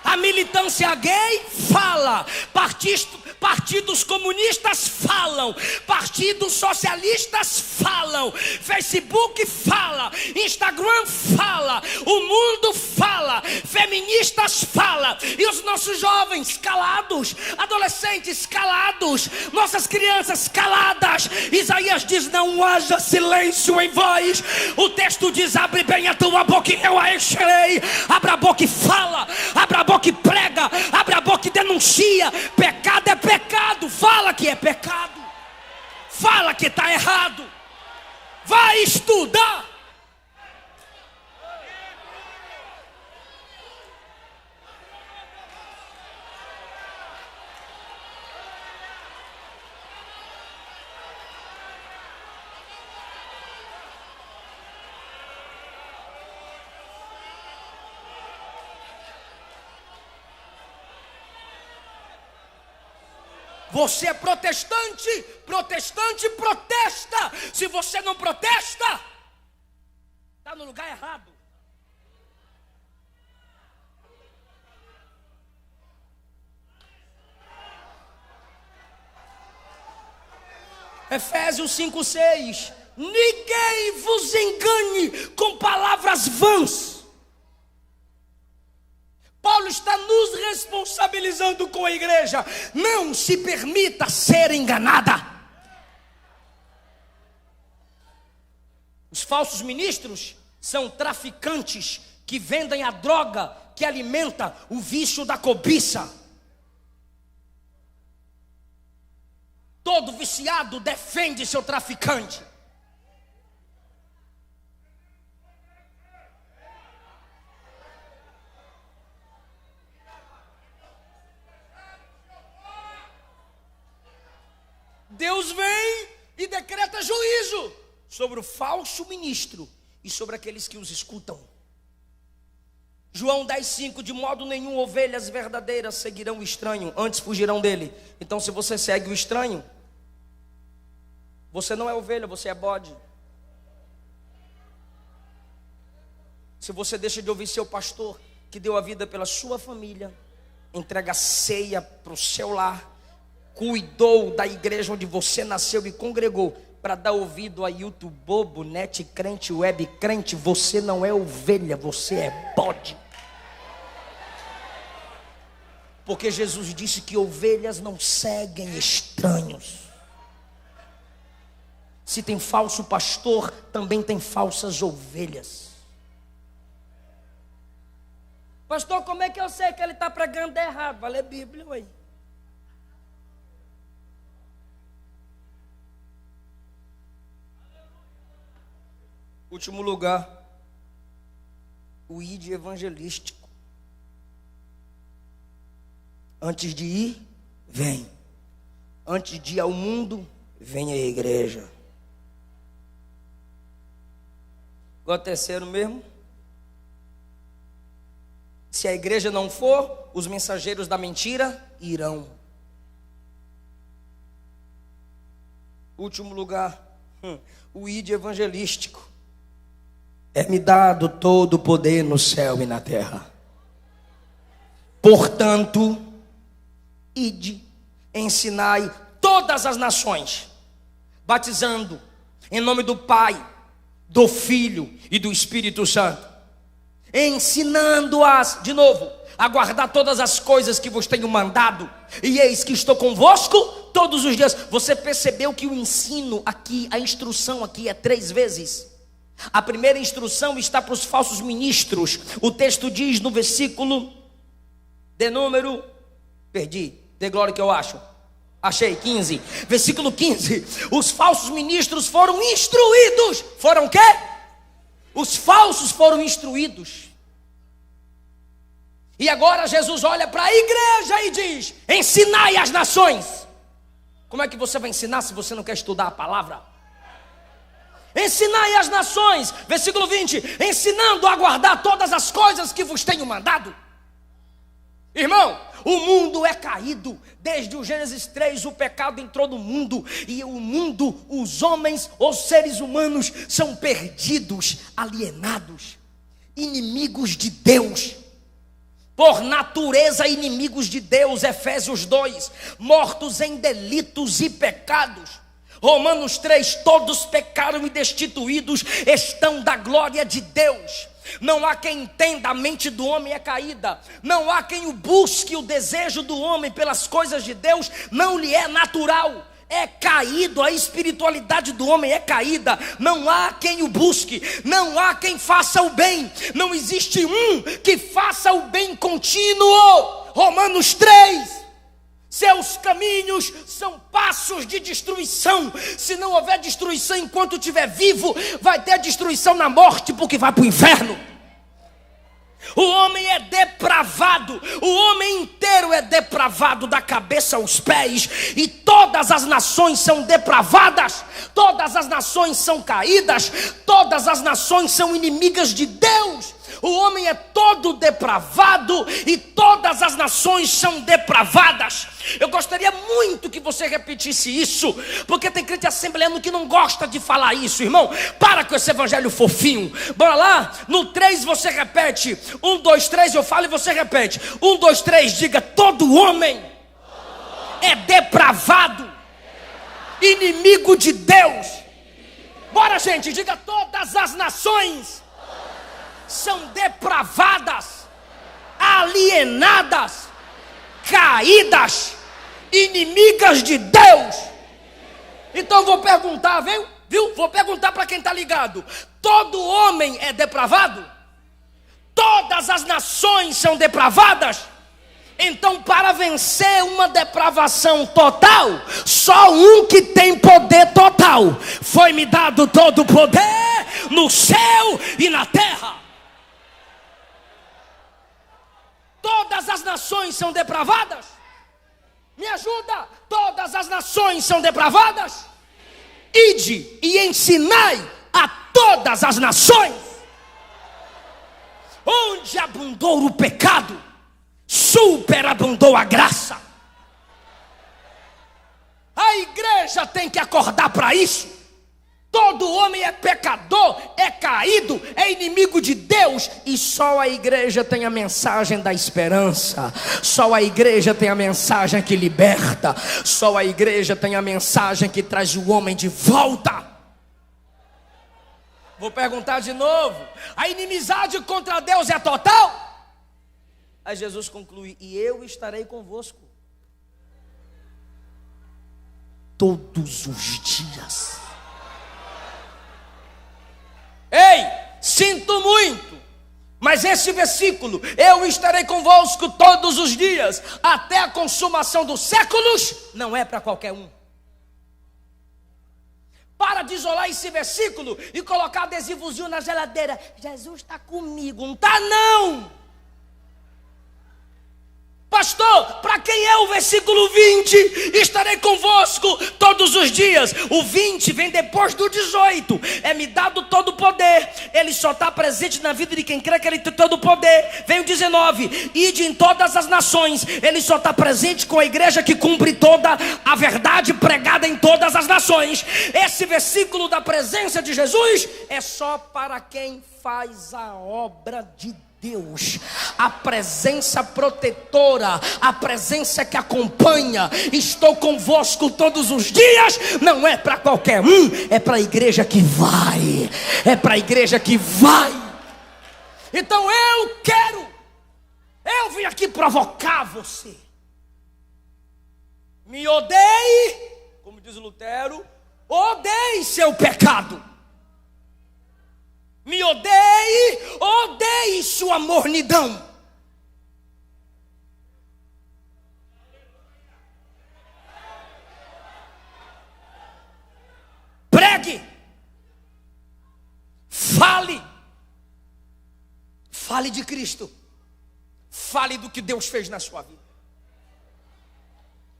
A militância gay fala, partidos comunistas falam, partidos socialistas falam, Facebook fala, Instagram fala, o mundo fala, feministas fala, e os nossos jovens calados, adolescentes calados, nossas crianças caladas. Isaías diz: não haja silêncio em vós. O texto diz: abre bem a tua boca e eu a encherei. Abra a boca e fala, abra a boca e prega, abra a boca e denuncia. Pecado é pecado. Fala que é pecado. Fala que está errado. Vai estudar. Você é protestante, protestante protesta. Se você não protesta, está no lugar errado. Efésios 5:6. Ninguém vos engane com palavras vãs. Paulo está nos responsabilizando com a igreja. Não se permita ser enganada. Os falsos ministros são traficantes que vendem a droga que alimenta o vício da cobiça. Todo viciado defende seu traficante. Deus vem e decreta juízo sobre o falso ministro e sobre aqueles que os escutam. João 10:5, de modo nenhum ovelhas verdadeiras seguirão o estranho, antes fugirão dele. Então se você segue o estranho, você não é ovelha, você é bode. Se você deixa de ouvir seu pastor, que deu a vida pela sua família, entrega a ceia para o seu lar, cuidou da igreja onde você nasceu e congregou, para dar ouvido a YouTube bobo, net crente, web crente, você não é ovelha, você é bode. Porque Jesus disse que ovelhas não seguem estranhos. Se tem falso pastor, também tem falsas ovelhas. Pastor, como é que eu sei que ele está pregando errado? Vai ler Bíblia, ué. Último lugar, o ide evangelístico. Antes de ir, vem. Antes de ir ao mundo, vem a igreja. Qual é o terceiro mesmo? Se a igreja não for, os mensageiros da mentira irão. Último lugar, o ide evangelístico. É-me dado todo o poder no céu e na terra. Portanto, ide, ensinai todas as nações, batizando em nome do Pai, do Filho e do Espírito Santo, ensinando-as, de novo, a guardar todas as coisas que vos tenho mandado, e eis que estou convosco todos os dias. Você percebeu que o ensino aqui, a instrução aqui é 3 vezes? A primeira instrução está para os falsos ministros. O texto diz no versículo de número, perdi, de glória que eu acho, achei, 15, versículo 15, os falsos ministros foram instruídos. Foram o quê? Os falsos foram instruídos. E agora Jesus olha para a igreja e diz: ensinai as nações. Como é que você vai ensinar se você não quer estudar a palavra? Ensinai as nações, versículo 20, ensinando a guardar todas as coisas que vos tenho mandado. Irmão, o mundo é caído. Desde o Gênesis 3 o pecado entrou no mundo. E o mundo, os homens, os seres humanos são perdidos, alienados, inimigos de Deus. Por natureza inimigos de Deus, Efésios 2, mortos em delitos e pecados. Romanos 3, todos pecaram e destituídos estão da glória de Deus. Não há quem entenda, a mente do homem é caída. Não há quem o busque, o desejo do homem pelas coisas de Deus não lhe é natural. É caído, a espiritualidade do homem é caída. Não há quem o busque, não há quem faça o bem. Não existe um que faça o bem contínuo. Romanos 3. Seus caminhos são passos de destruição. Se não houver destruição enquanto estiver vivo, vai ter destruição na morte, porque vai para o inferno. O homem é depravado, o homem inteiro é depravado da cabeça aos pés, e todas as nações são depravadas, todas as nações são caídas, todas as nações são inimigas de Deus. O homem é todo depravado e todas as nações são depravadas. Eu gostaria muito que você repetisse isso, porque tem crente assembleano que não gosta de falar isso, irmão. Para com esse evangelho fofinho. Bora lá? No 3 você repete. 1, 2, 3, eu falo e você repete. 1, 2, 3, diga: todo homem é depravado, inimigo de Deus. Bora, gente, diga: todas as nações são depravadas, alienadas, caídas, inimigas de Deus. Então vou perguntar, viu? Vou perguntar para quem está ligado: todo homem é depravado? Todas as nações são depravadas? Então, para vencer uma depravação total, só um que tem poder total. Foi-me dado todo o poder no céu e na terra. Todas as nações são depravadas? Me ajuda. Todas as nações são depravadas? Ide e ensinai a todas as nações. Onde abundou o pecado, superabundou a graça. A igreja tem que acordar para isso. Todo homem é pecador, é caído, é inimigo de Deus. E só a igreja tem a mensagem da esperança. Só a igreja tem a mensagem que liberta. Só a igreja tem a mensagem que traz o homem de volta. Vou perguntar de novo: a inimizade contra Deus é total? Aí Jesus conclui: e eu estarei convosco todos os dias. Ei, sinto muito, mas esse versículo, eu estarei convosco todos os dias, até a consumação dos séculos, não é para qualquer um. Para de isolar esse versículo e colocar adesivozinho na geladeira: Jesus está comigo. Não está, não. Pastor, para quem é o versículo 20? Estarei convosco todos os dias. O 20 vem depois do 18. É me dado todo o poder. Ele só está presente na vida de quem crê que ele tem todo o poder. Vem o 19. Ide em todas as nações. Ele só está presente com a igreja que cumpre toda a verdade pregada em todas as nações. Esse versículo da presença de Jesus é só para quem faz a obra de Deus. A presença protetora, a presença que acompanha, estou convosco todos os dias, não é para qualquer um, é para a igreja que vai. É para a igreja que vai. Então eu vim aqui provocar você. Me odeie, como diz Lutero, odeie seu pecado. Me odeie sua mornidão. Pregue, fale de Cristo, fale do que Deus fez na sua vida.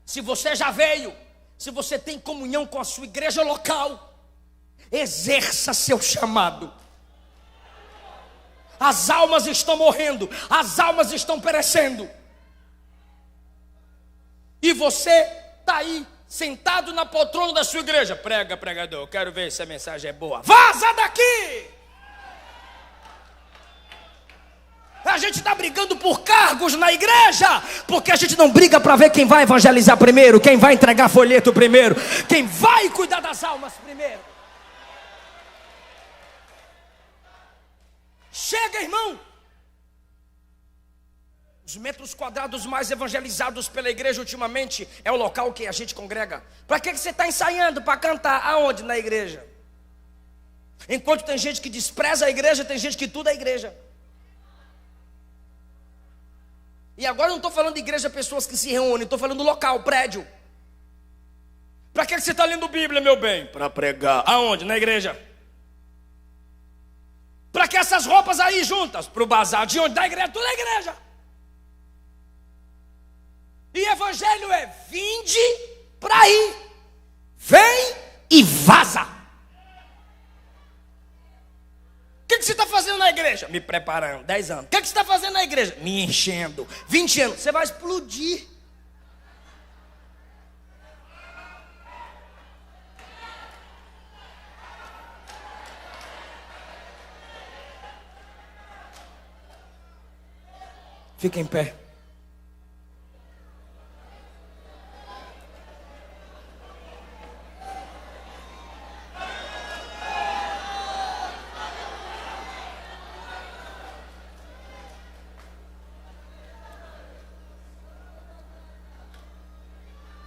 Se você já veio, se você tem comunhão com a sua igreja local, exerça seu chamado. As almas estão morrendo, as almas estão perecendo. E você está aí, sentado na poltrona da sua igreja. Prega, pregador, eu quero ver se a mensagem é boa. Vaza daqui! A gente está brigando por cargos na igreja, porque a gente não briga para ver quem vai evangelizar primeiro, quem vai entregar folheto primeiro, quem vai cuidar das almas primeiro. Chega, irmão. Os metros quadrados mais evangelizados pela igreja ultimamente é o local que a gente congrega. Para que você está ensaiando? Para cantar aonde? Na igreja. Enquanto tem gente que despreza a igreja, tem gente que tudo é igreja. E agora eu não estou falando de igreja, pessoas que se reúnem, estou falando do local, prédio. Para que você está lendo Bíblia, meu bem? Para pregar. Aonde? Na igreja. Para que essas roupas aí juntas? Para o bazar. De onde? Da igreja, tudo na igreja. E evangelho é vinde para ir. Vem e vaza. O que você está fazendo na igreja? Me preparando, 10 anos. O que você está fazendo na igreja? Me enchendo, 20 anos. Você vai explodir. Fica em pé.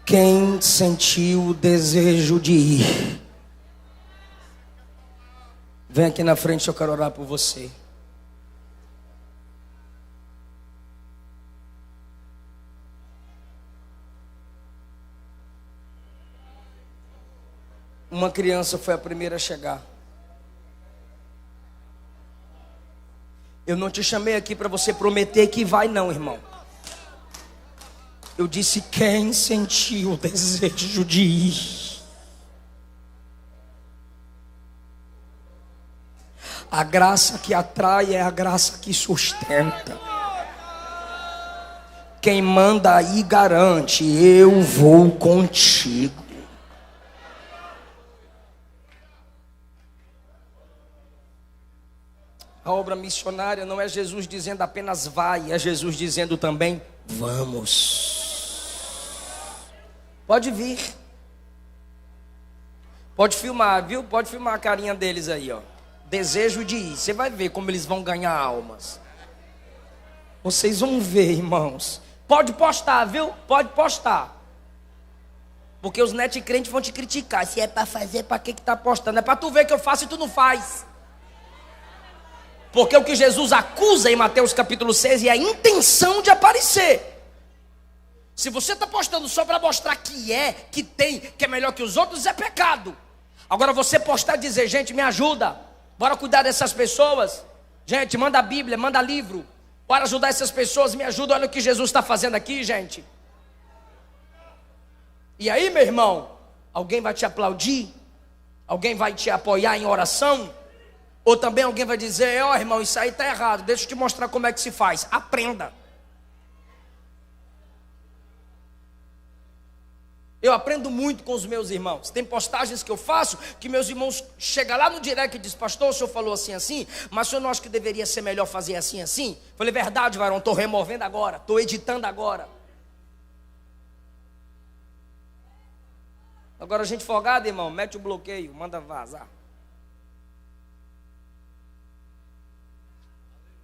Quem sentiu o desejo de ir, vem aqui na frente, eu quero orar por você. Uma criança foi a primeira a chegar. Eu não te chamei aqui para você prometer que vai não, irmão. Eu disse quem sentiu o desejo de ir. A graça que atrai é a graça que sustenta. Quem manda aí garante, eu vou contigo. A obra missionária não é Jesus dizendo apenas vai, é Jesus dizendo também vamos. Pode vir. Pode filmar, viu? Pode filmar a carinha deles aí, ó. Desejo de ir. Você vai ver como eles vão ganhar almas. Vocês vão ver, irmãos. Pode postar, viu? Pode postar. Porque os net crentes vão te criticar. Se é para fazer, para que tá postando? É para tu ver que eu faço e tu não faz. Porque o que Jesus acusa em Mateus capítulo 6 é a intenção de aparecer. Se você está postando só para mostrar que tem, que é melhor que os outros, é pecado. Agora você postar e dizer, gente, me ajuda, bora cuidar dessas pessoas. Gente, manda a Bíblia, manda livro, bora ajudar essas pessoas, me ajuda, olha o que Jesus está fazendo aqui, gente. E aí, meu irmão, alguém vai te aplaudir? Alguém vai te apoiar em oração? Ou também alguém vai dizer, ó irmão, isso aí está errado, deixa eu te mostrar como é que se faz. Aprenda. Eu aprendo muito com os meus irmãos. Tem postagens que eu faço, que meus irmãos chegam lá no direct e dizem, pastor, o senhor falou assim, assim, mas o senhor não acha que deveria ser melhor fazer assim, assim? Falei, verdade, varão, estou removendo agora, estou editando agora. Agora a gente folgado, irmão, mete o bloqueio, manda vazar.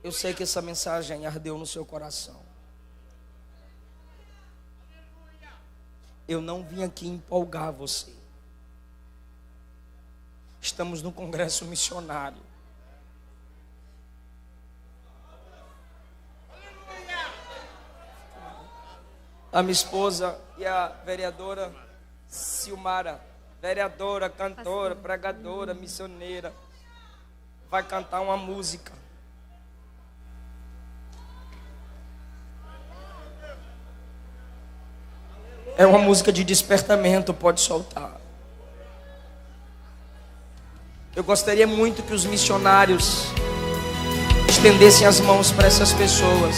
Eu sei que essa mensagem ardeu no seu coração. Eu não vim aqui empolgar você. Estamos no congresso missionário. A minha esposa e a vereadora Silmara, vereadora, cantora, pregadora, missioneira, vai cantar uma música. É uma música de despertamento, pode soltar. Eu gostaria muito que os missionários estendessem as mãos para essas pessoas.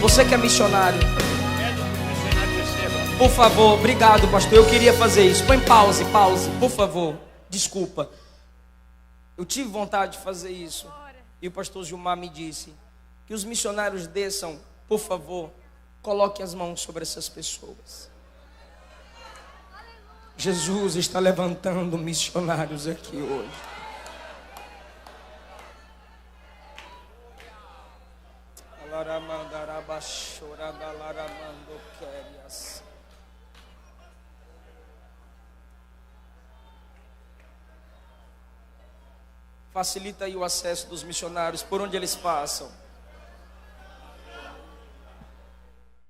Você que é missionário, por favor, obrigado, pastor. Eu queria fazer isso. Põe pause, por favor. Desculpa. Eu tive vontade de fazer isso. E o pastor Gilmar me disse que os missionários desçam, por favor. Coloque as mãos sobre essas pessoas. Jesus está levantando missionários aqui hoje. Facilita aí o acesso dos missionários por onde eles passam.